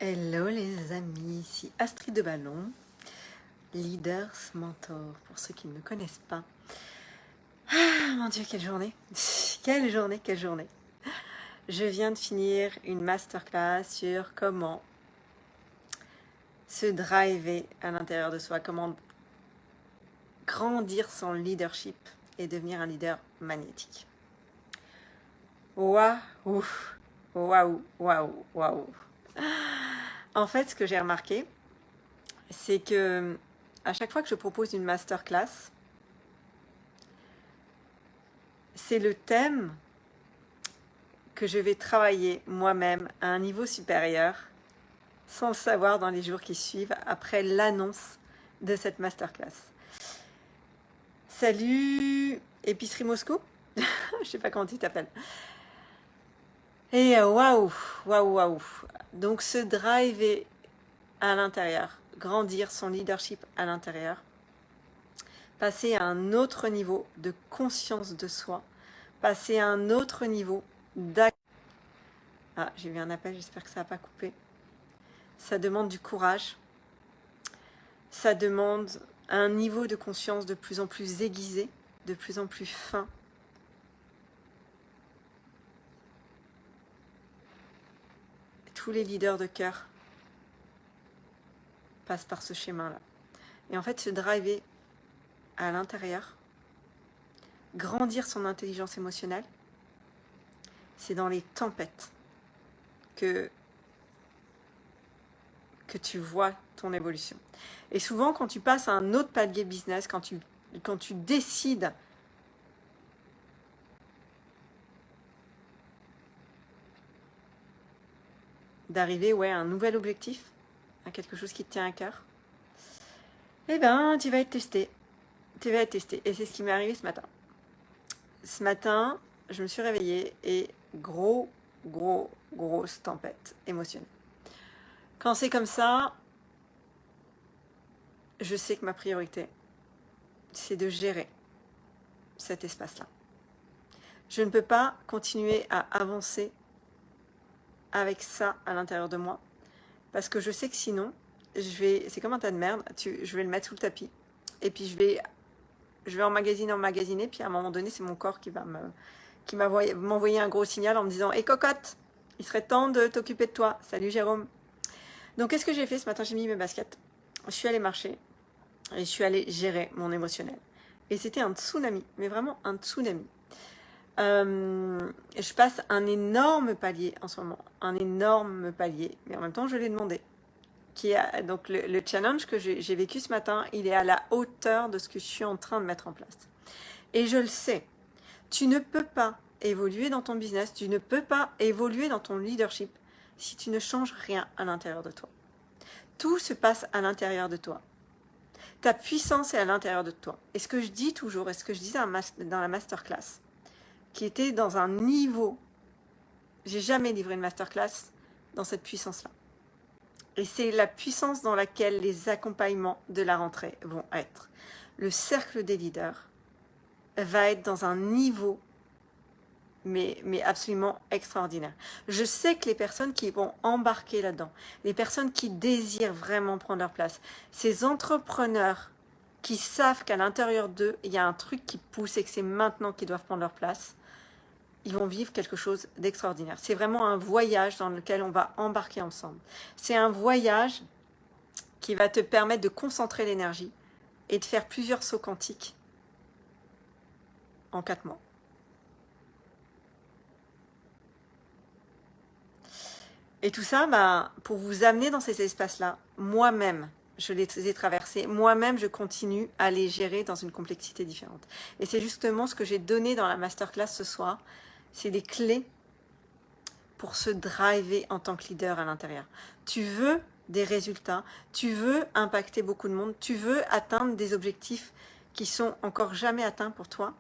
Hello les amis, ici Astrid de Ballon, Leaders Mentor, pour ceux qui ne me connaissent pas. Ah mon Dieu, quelle journée! Quelle journée, quelle journée! Je viens de finir une masterclass sur comment se driver à l'intérieur de soi, comment grandir son leadership et devenir un leader magnétique. Waouh! Waouh! Waouh! Waouh! En fait, ce que j'ai remarqué, c'est que à chaque fois que je propose une masterclass, c'est le thème que je vais travailler moi-même à un niveau supérieur, sans le savoir dans les jours qui suivent, après l'annonce de cette masterclass. Salut Épicerie Moscou. Je sais pas comment tu t'appelles. Et waouh, waouh, waouh. Donc se driver à l'intérieur, grandir son leadership à l'intérieur, passer à un autre niveau de conscience de soi, passer à un autre niveau d'action. Ah, j'ai eu un appel, j'espère que ça n'a pas coupé. Ça demande du courage, ça demande un niveau de conscience de plus en plus aiguisé, de plus en plus fin. Tous les leaders de cœur passent par ce schéma-là. Et en fait, se driver à l'intérieur, grandir son intelligence émotionnelle, c'est dans les tempêtes que tu vois ton évolution. Et souvent, quand tu passes à un autre palier business, quand tu décides d'arriver à un nouvel objectif, à quelque chose qui te tient à cœur, eh ben, tu vas être testé. Tu vas être testé. Et c'est ce qui m'est arrivé ce matin. Ce matin, je me suis réveillée et grosse tempête émotionnelle. Quand c'est comme ça, je sais que ma priorité, c'est de gérer cet espace-là. Je ne peux pas continuer à avancer avec ça à l'intérieur de moi, parce que je sais que sinon, c'est comme un tas de merde, je vais le mettre sous le tapis, et puis je vais emmagasiner, puis à un moment donné, c'est mon corps qui va m'envoyer un gros signal en me disant « Hé cocotte, il serait temps de t'occuper de toi. Salut Jérôme !» Donc qu'est-ce que j'ai fait ce matin? J'ai mis mes baskets, je suis allée marcher, et je suis allée gérer mon émotionnel. Et c'était un tsunami, mais vraiment un tsunami. Je passe un énorme palier en ce moment, un énorme palier, mais en même temps je l'ai demandé. Donc le challenge que j'ai vécu ce matin, il est à la hauteur de ce que je suis en train de mettre en place. Et je le sais, tu ne peux pas évoluer dans ton business, tu ne peux pas évoluer dans ton leadership si tu ne changes rien à l'intérieur de toi. Tout se passe à l'intérieur de toi. Ta puissance est à l'intérieur de toi. Et ce que je dis toujours, et ce que je disais dans la masterclass, qui était dans un niveau, j'ai jamais livré une masterclass dans cette puissance-là. Et c'est la puissance dans laquelle les accompagnements de la rentrée vont être. Le cercle des leaders va être dans un niveau mais absolument extraordinaire. Je sais que les personnes qui vont embarquer là-dedans, les personnes qui désirent vraiment prendre leur place, ces entrepreneurs qui savent qu'à l'intérieur d'eux, il y a un truc qui pousse et que c'est maintenant qu'ils doivent prendre leur place, ils vont vivre quelque chose d'extraordinaire. C'est vraiment un voyage dans lequel on va embarquer ensemble. C'est un voyage qui va te permettre de concentrer l'énergie et de faire plusieurs sauts quantiques en 4 mois. Et tout ça, pour vous amener dans ces espaces-là, moi-même, je les ai traversés. Moi-même, je continue à les gérer dans une complexité différente. Et c'est justement ce que j'ai donné dans la masterclass ce soir. C'est des clés pour se driver en tant que leader à l'intérieur. Tu veux des résultats, tu veux impacter beaucoup de monde, tu veux atteindre des objectifs qui sont encore jamais atteints pour toi,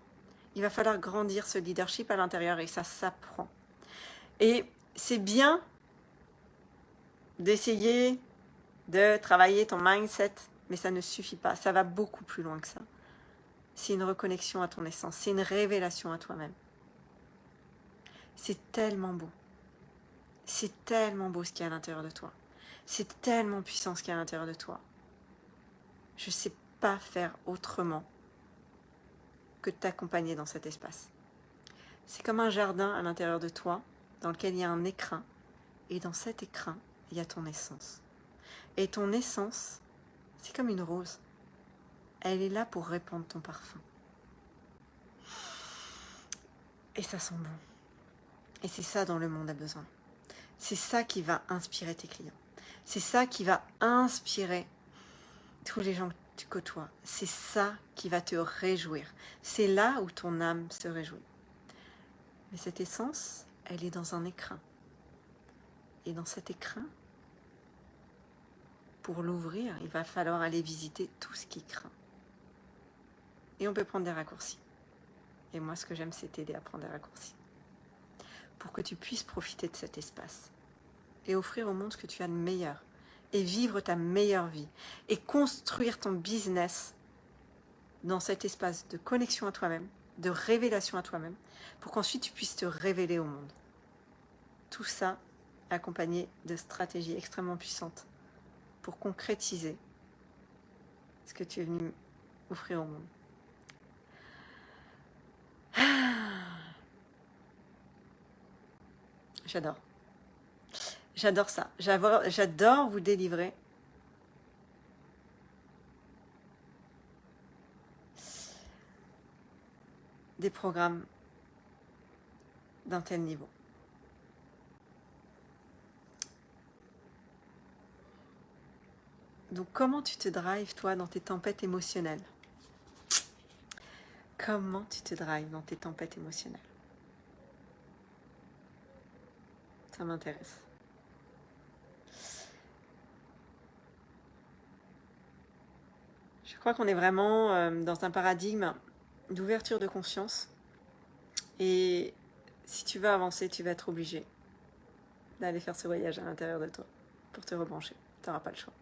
il va falloir grandir ce leadership à l'intérieur et ça s'apprend. Et c'est bien d'essayer de travailler ton mindset, mais ça ne suffit pas. Ça va beaucoup plus loin que ça. C'est une reconnexion à ton essence, c'est une révélation à toi-même. C'est tellement beau. C'est tellement beau ce qu'il y a à l'intérieur de toi. C'est tellement puissant ce qu'il y a à l'intérieur de toi. Je ne sais pas faire autrement que de t'accompagner dans cet espace. C'est comme un jardin à l'intérieur de toi, dans lequel il y a un écrin, et dans cet écrin, il y a ton essence. Et ton essence, c'est comme une rose. Elle est là pour répandre ton parfum. Et ça sent bon. Et c'est ça dont le monde a besoin. C'est ça qui va inspirer tes clients. C'est ça qui va inspirer tous les gens que tu côtoies. C'est ça qui va te réjouir. C'est là où ton âme se réjouit. Mais cette essence, elle est dans un écrin. Et dans cet écrin, pour l'ouvrir, il va falloir aller visiter tout ce qui craint. Et on peut prendre des raccourcis. Et moi, ce que j'aime, c'est t'aider à prendre des raccourcis. Pour que tu puisses profiter de cet espace. Et offrir au monde ce que tu as de meilleur. Et vivre ta meilleure vie. Et construire ton business dans cet espace de connexion à toi-même, de révélation à toi-même, pour qu'ensuite tu puisses te révéler au monde. Tout ça accompagné de stratégies extrêmement puissantes pour concrétiser ce que tu es venu offrir au monde. J'adore. J'adore ça. J'adore vous délivrer. Des programmes d'un tel niveau. Donc comment tu te drives toi dans tes tempêtes émotionnelles? Comment tu te drives dans tes tempêtes émotionnelles? Ça m'intéresse. Je crois qu'on est vraiment dans un paradigme d'ouverture de conscience. Et si tu veux avancer, tu vas être obligé d'aller faire ce voyage à l'intérieur de toi pour te rebrancher. Tu n'auras pas le choix.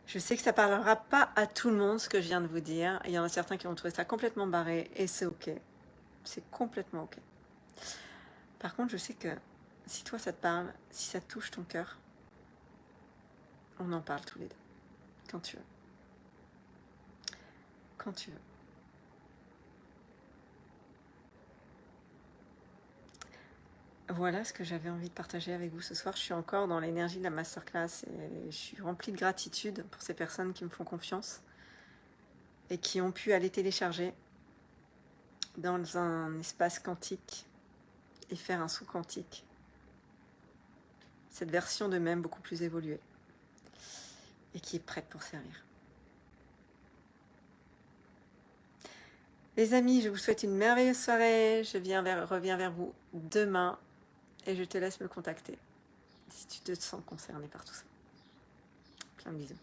Je sais que ça ne parlera pas à tout le monde ce que je viens de vous dire. Il y en a certains qui vont trouver ça complètement barré et c'est ok. C'est complètement ok. Par contre, je sais que si toi ça te parle, si ça touche ton cœur, on en parle tous les deux. Quand tu veux. Quand tu veux. Voilà ce que j'avais envie de partager avec vous ce soir. Je suis encore dans l'énergie de la masterclass et je suis remplie de gratitude pour ces personnes qui me font confiance et qui ont pu aller télécharger dans un espace quantique et faire un saut quantique. Cette version d'eux-mêmes beaucoup plus évoluée et qui est prête pour servir. Les amis, je vous souhaite une merveilleuse soirée. Je reviens vers vous demain. Et je te laisse me contacter si tu te sens concerné par tout ça. Plein de bisous.